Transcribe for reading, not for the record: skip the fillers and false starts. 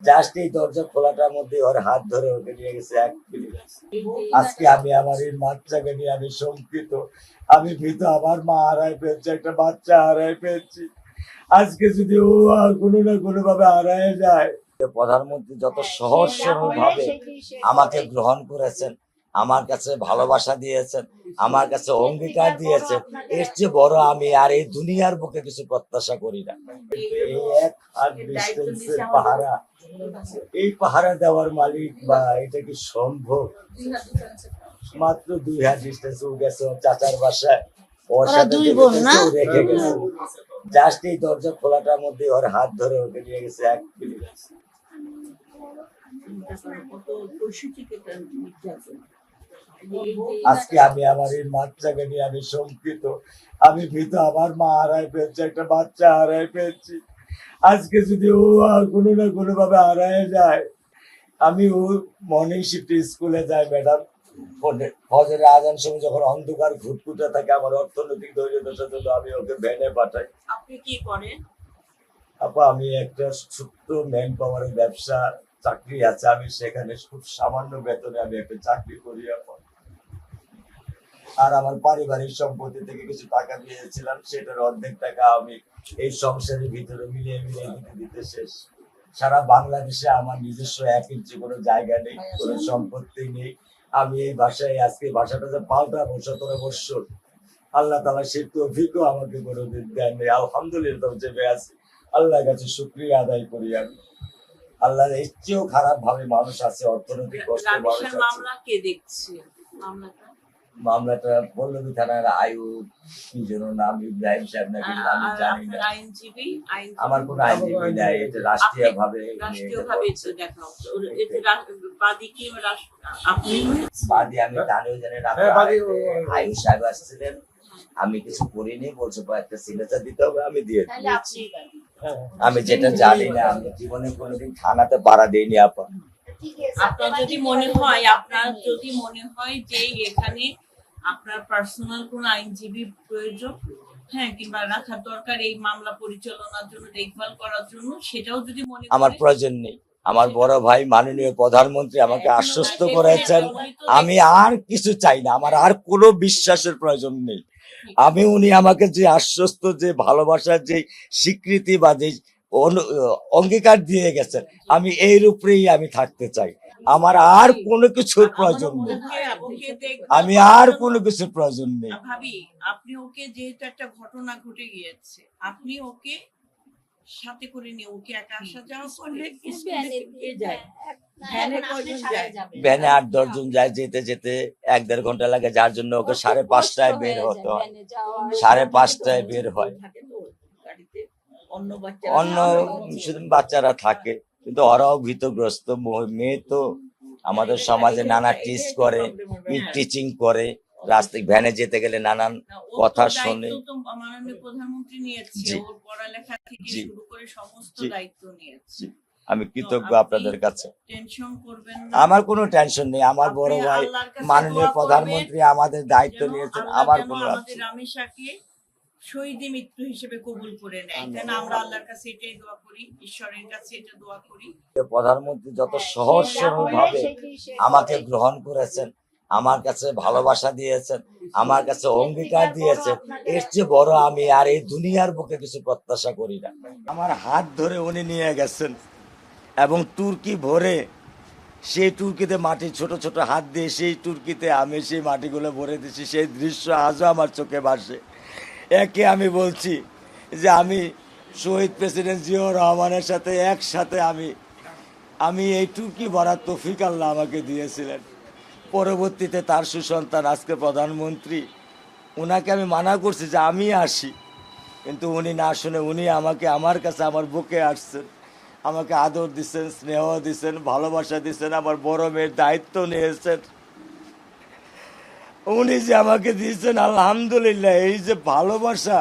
Just এই দরজা খোলাটার মধ্যে ওর হাত ধরে ওকে নিয়ে গেছে 1 মিনিট। আজকে আমি আমার এই বাচ্চাকে নিয়ে আমি শঙ্কিত, আমি ভীত। আমার মা হারাই ফেলছে, একটা বাচ্চা হারাই ফেলছি। আজকে যদি ও কোনো না কোনো ভাবে হারায় যায়। প্রধানমন্ত্রী যত সহজ সরল ভাবে আমাকে গ্রহণ করেছেন, আমার কাছে ভালোবাসা দিয়েছেন, আমার কাছে অঙ্গীকার দিয়েছেন, এর চেয়ে বড় আমি আর এই দুনিয়ার বুকে কিছু প্রত্যাশা করি না। এই 1 হাত ডিস্টেন্সের পাহারা, এই পাহারা দেওয়ার মালিক বা এটা কি সম্ভব? মাত্র 2 হাত ডিস্টেন্স ও গেছে ওর চাচার বাসায়, ওর সাথে রেখে গেছে। জাস্ট এই দরজা খোলাটার মধ্যে ওর হাত ধরে ওকে নিয়ে গেছে 1 মিনিট। আজকে আমি আমার এই বাচ্চাকে নিয়ে আমি শঙ্কিত, আমি ভীত। আমার মা হারাই ফেলছে, একটা বাচ্চা হারাই ফেলছি। আজকে যদি ও কোনো না কোনো ভাবে হারায় যায়। আমি ও মর্নিং শিফটে স্কুলে যাই ম্যাডাম, ফজরের আজান সময় যখন অন্ধকার ঘুটঘুটে থাকে, আমার অর্থনৈতিক দরিদ্রতার জন্য আমি ওকে ভ্যানে পাঠাই। আপনি কি করেন? আপা আমি একটা ছোট্ট ম্যান পাওয়ারের ব্যবসা চাকরি আছে, আমি সেখানে খুব সামান্য বেতনে আমি একটা চাকরি করি আপা। আর আমার পারিবারিক সম্পত্তি থেকে কিছু টাকা দিয়েছিলাম, সেটার অর্ধেক টাকা আমি এই সংসারের ভিতরে মিলিয়ে মিলিয়ে দিতে শেষ। সারা বাংলাদেশে আমার নিজস্ব 1 ইঞ্চি কোনো জায়গা নেই, কোনো সম্পত্তি নেই। আমি এই ভাষায় আজকে ভাষাটা যে পাল্টাবো 17 বছর, আল্লাহ তাআলা সেই তৌফিকও আমাকে কোনোদিন দেন নেই। আলহামদুলিল্লাহ চেপে আছি, আল্লাহর কাছে শুকরিয়া আদায় করি আমি। আল্লাহর এর চেয়েও খারাপ ভাবে মানুষ আছে, অর্থনৈতিক কষ্টে মানুষ আছে। মামলা কে দেখছে? মামলাটা পল্লবী থানার আয়ুব কি যেন নাম, ইব্রাহিম সাহেব নাকি, আমি জানি না। আমার কোনো আইনজীবী নাই, এটা রাষ্ট্রীয় ভাবে বাদী। আমি জানিও জানি না, আয়ুব সাহেব আসছিলেন, আমি কিছু করিনি, বলছে একটা সিগনেচার দিতে হবে, আমি দিয়ে দিয়েছি। আমি যেটা জানি না, আমি জীবনে কোনোদিন থানাতে পাড়া দিইনি আপা। আপনার যদি মনে হয় যে এখানে আপনার পার্সোনাল কোন আইনজীবী প্রয়োজন, হ্যাঁ, কিংবা রাখা দরকার এই মামলা পরিচালনার জন্য, দেখভাল করার জন্য, সেটাও যদি মনে করেন, আমার প্রয়োজন নেই। আমার বড় ভাই মাননীয় প্রধানমন্ত্রী আমাকে আশ্বস্ত করেছেন, আমি আর কিছু চাই না, আমার আর কোনো বিশ্বাসের প্রয়োজন নেই। আমি উনি আমাকে যে আশ্বস্ত, যে ভালোবাসার যে স্বীকৃতি বা যে অঙ্গীকার দিয়ে গেছেন, আমি এর উপরেই আমি থাকতে চাই। আমার আর কোনো কিছুর প্রয়োজন নেই, আমি আর কোনো কিছুর প্রয়োজন নেই। ভাবি, আপনি ওকে, যেহেতু একটা ঘটনা ঘটে গিয়েছে, আপনি ওকে সাথে করে নিয়ে, ওকে একা আসা যাওয়া করলে ভ্যানে 8-10 জন যায়, যেতে যেতে 1-1.5 ঘন্টা লাগে, যার জন্য ওকে 5:30টায় বের হতে হয়। 5:30টায় বের হয়। অন্য শুধু বাচ্চারা থাকে, কিন্তু ওরাও ভীতগ্রস্ত। মেয়ে তো আমাদের সমাজে নানা টিচ করে, টিচিং করে, রাস্তায় ভ্যানে যেতে গেলে নানান কথা শোনে। আমি কৃতজ্ঞ আপনাদের কাছে। আমার কোনো টেনশন নেই, আমার বড় ভাই মাননীয় প্রধানমন্ত্রী আমাদের দায়িত্ব নিয়েছেন, আমার কোনো শহীদ মৃত্যু হিসেবে কবুল করে নেয়। কেন আমরা আল্লাহর কাছে এটাই দোয়া করি, ঈশ্বরের কাছে এটা দোয়া করি। প্রধানমন্ত্রী যত সহজ সরল ভাবে আমাকে গ্রহণ করেছেন, আমার কাছে ভালোবাসা দিয়েছেন, আমার কাছে অঙ্গীকার দিয়েছেন, এর চেয়ে বড় আমি আর এই দুনিয়ার বুকে কিছু প্রত্যাশা করি না। আমার হাত ধরে উনি নিয়ে গেছেন এবং তুর্কি ভরে, সেই তুর্কিতে মাটি ছোট ছোট হাত দিয়ে সেই তুর্কিতে আমি সেই মাটিগুলো ভরে দিচ্ছি, সেই দৃশ্য আজও আমার চোখে ভাসে। একে আমি বলছি যে আমি শহীদ প্রেসিডেন্ট জিয়াউর রহমানের সাথে একসাথে আমি এই তুর্কি ভরার তৌফিক আল্লাহ আমাকে দিয়েছিলেন। পরবর্তীতে তার সুসন্তান আজকে প্রধানমন্ত্রী, ওনাকে আমি মানা করছি যে আমি আসি, কিন্তু উনি না শুনে উনি আমাকে আমার কাছে আমার বুকে আসছেন, আমাকে আদর দিচ্ছেন, স্নেহ দিচ্ছেন, ভালোবাসা দিচ্ছেন, আমার বড় মেয়ের দায়িত্ব নিয়েছেন। উনি যে আমাকে দিয়েছেন, আলহামদুলিল্লাহ, এই যে ভালোবাসা,